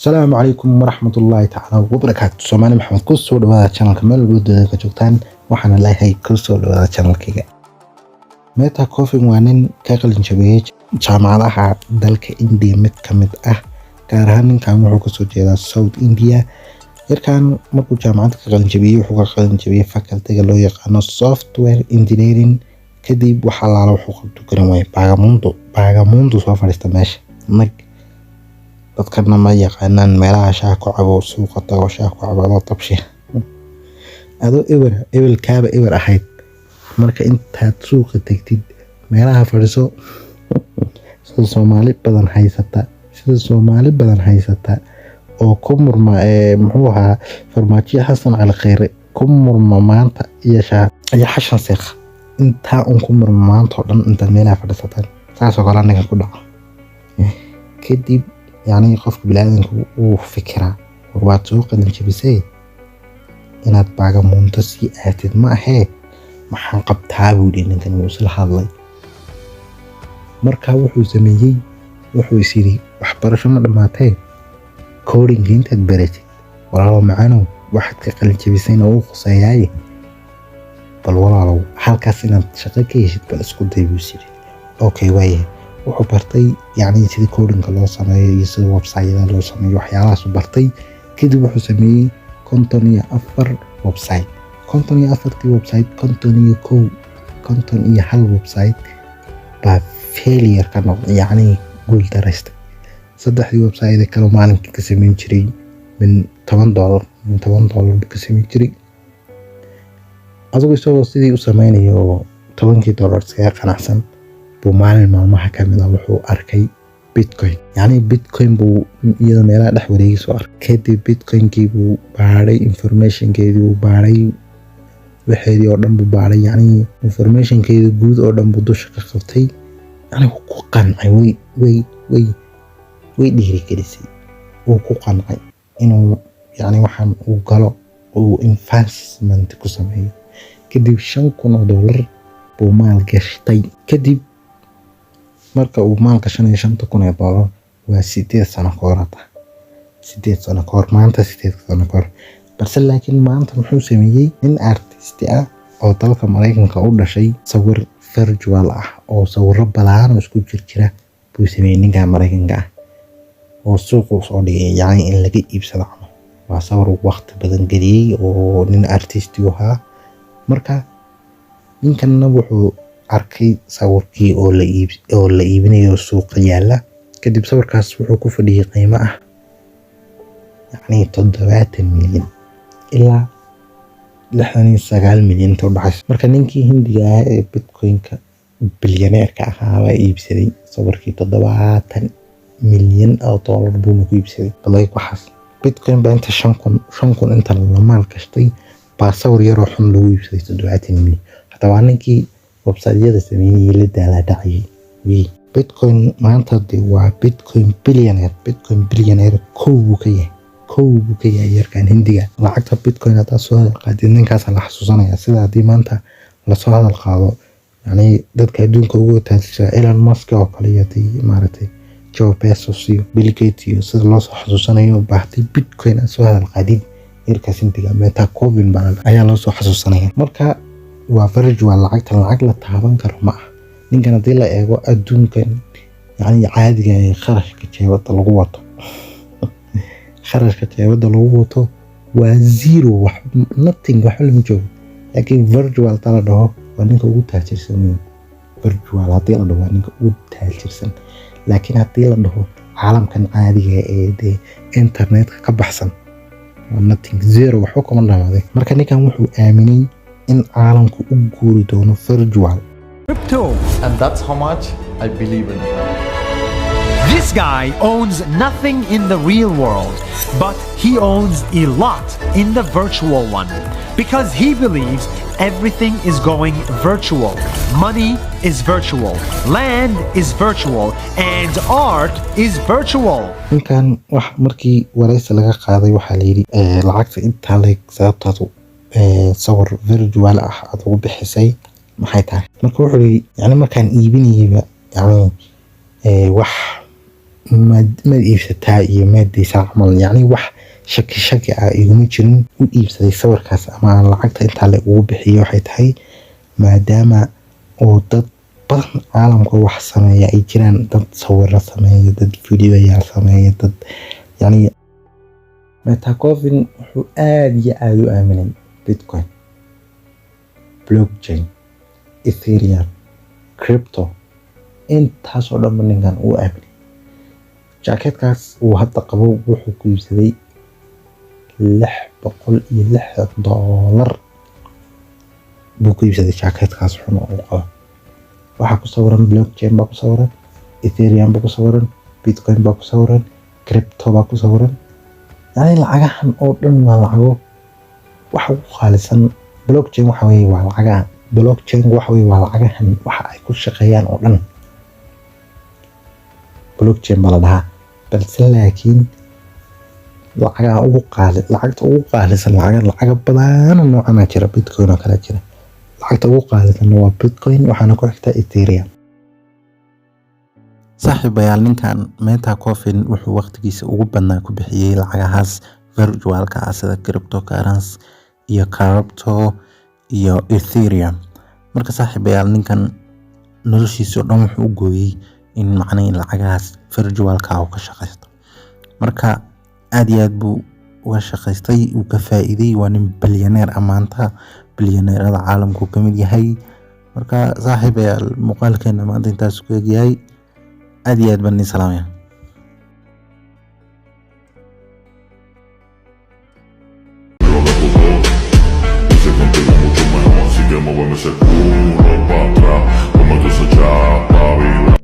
السلام عليكم ورحمة الله تعالى وبركاته. سومالي محمد كوسو دوادا channel كمال الودود كجوكتان وحنا الله هاي كوسو دوادا channel كيغا ميتا كوفين وانين كاقلين شبيهيج جامعة دالك انديا ميت كميد كارهانين كان وحو كسو جيدا ساوث انديا يركان مركو جامعة كاقلين شبيهي وحو كاقلين شبيهي فاكالتيغا لو يقانو software engineering كديب وحالا وحو قلتو كرموي باغاموندو سوفاريستا ماشي dadkana ma yaqaanaan meelaha shaah ku cabo suuqa tago shaah ku cabo tabshi adoo ewer kaaba ewer ahayd marka intaad suuqa tagtid meelaha fadhiso sida Soomaali badan haysata oo ku murma muxuu ahaa farmaajo Xasan Cali Khayre ku murma maanta iyo xashan sheekh inta ku murma maanta oo dhan inta meelaha fadhisataan saas oo kale anaga ku dhaco kadib يعني قف بلادك وفكرة واتوقع الجبسي إنها تبقى منتصي أتد ما هي ما حنقبتها بودين إنت نوصل هذا مركا وحو زميي وحو يسيري وحبرش ما تاي كودينج انت تبرتي ولا معانو واحد كقل الجبسين أو خصياي بل ولا لو حالكاس إنها تشغلكيش بل اسكو ديبو سيري أوكي وايه wuxuu bartay yani sidii coding loo sameeyo iyo sidii website loo sameeyo waxyaalahaas uu bartay kadib wuxuu sameeyay 54 website 54 website 51 website ba failure ka noqday yani guul daraystay saddexdii website kale maalinkii ka sameyn jiray min $10 ka sameyn jiray adigu soo sidii u sameynayo $10 ka qanacsan ومعنى المعلومة كاملة وحو أركي بيتكوين يعني بيتكوين بو إذا ميلا دح وريقي سوار كدي بيتكوين كي بو باري انفورميشن كي بو باري وحيدي أردن بو باري يعني انفورميشن كي بود أردن بو دوش كقفتي يعني هو قنعي وي ديري كديسي هو قنعي إنه يعني وحن وقالو وإنفاسمنت كسامي كدي $5,000 بو مال قشتي كدي marka uu maalka $5,000 waa 8 sano koorata 8 sano koor maanta 8 sano koor balse laakiin maanta wuxuu sameeyay in artist oo dalka Mareykanka u dhashay sawir virtual oo sawirro badan isku jira buu sameeyay ninka Mareykanka oo suuqa soo dhigay yani in laga iibsado waa sawir waqti badan galiyay oo nin artist ahaa marka ninkan wuxuu arkay sawirkii oo la iibinayo suuqa yaala kadib sawirkaas wuxuu ku fadhiyay qiimo yani 70 milyan ilaa 69 milyan inta u dhaxaysa marka ninkii Hindiga ee Bitcoin-ka bilyaneerka ahaa waa iibsaday sawirkii 70 milyan oo dollar buu ku iibsaday balay waxaas Bitcoin baa inta 5,000 inta la maal gashtay baa sawir yar oo xun lagu iibsaday 70 milyan hada waa ninkii website-yada sameeyay la daala dhacay Bitcoin maanta waa Bitcoin billionaire koow ka yahay yarkan Hindiga lacagta Bitcoin hada soo hadal qaadin ninkaas la xasuusanaya sida hadii maanta la soo hadal qaado yani dadka adduunka ugu taasisa Elon Musk oo kale yahay maartay Jeff Bezos iyo Bill Gates iyo sida loo soo xasuusanayo baahti Bitcoin soo hadal qaadin yarkaas Hindiga meta Coin baan ayaa loo soo xasuusanaya marka waa virtual lacag la taaban karo ma ninkan hadii la eego adduunkan yani caadiga ee kharashka jeebada lagu wato waa zero wax nothing wax lama joogo laakiin virtual tala dhaho waa ninka ugu taajirsan virtual hadii la dhaho ninka ugu taajirsan laakiin hadii la dhaho caalamkan caadiga ee internet ka baxsan waa nothing zero wax kuma dhawaday marka ninkan wuxuu aaminay in caalamku u guuri doono virtual crypto, and that's how much I believe in it. This guy owns nothing in the real world, but he owns a lot in the virtual one because he believes everything is going virtual. Money is virtual, land is virtual, and art is virtual. ninkan wax markii wareysi laga qaaday waxa la yiri lacagta inta leeg sababtoo sawir virtual aad ugu bixisay maxay tahay marka wuxuu yani markaan iibinayba yani wax ma iibsataa iyo maadaysaa camal yacni wax shaki ah iguma jirin. u iibsaday sawirkaas ama aan lacagta intaa le ugu bixiyo waxay tahay maadaama oo dad badan caalamka wax sameeya ay jiraan, dad sawiro sameeya, dad videoyaal sameeya, dad yacni Metacoin wuxuu aad iyo aad u aaminay Bitcoin, blockchain, Ethereum, crypto, intaasoo dhanba ninkan uu aaminay. jaaketkaas uu hadda qabo wuxuu ku iibsaday $660 buu ku iibsaday jaaketkaas xun oo uu qabo. waxaa ku sawiran blockchain baa ku sawiran, Ethereum baa ku sawiran, Bitcoin baa ku sawiran, crypto baa ku sawiran. yacni lacagahan oo dhan waa lacago waxa ugu qaalisan. blockchain waxa weeye waa lacagahan, waa lacagahan waxa ay ku shaqeeyaan oo dhan blockchain baa la dhahaa. balse laakiin lacagta ugu qaalisan lacaga badan oo noocan ah jira, Bitcoin oo kale jira. lacagta ugu qaalisan waa Bitcoin, waxaana ku xigta Ethereum. saaxiibayaal, ninkan Metacoin wuxuu waqtigiisa ugu badnaa ku bixiyay lacagahaas virtualka ah sida cryptocurrency iyo crypto iyo Ethereum. marka saaxiibayaal, ninkan noloshiisa oo dhan wuxuu u gooyay in macnaheedu lacagahaas virtualka uu ka shaqeysto. marka aad iyo aad buu uga shaqeystay, uu ka faa'iiday. waa nin bilyaneer amaanta bilyaneerada caalamku ka mid yahay. marka saaxiibayaal, muuqaalkeena maanta intaas ku egyahay. aad iyo aad baan idin salaamaya. Mucho mejor, así que muéveme ese culo para atrás, como que se chapa,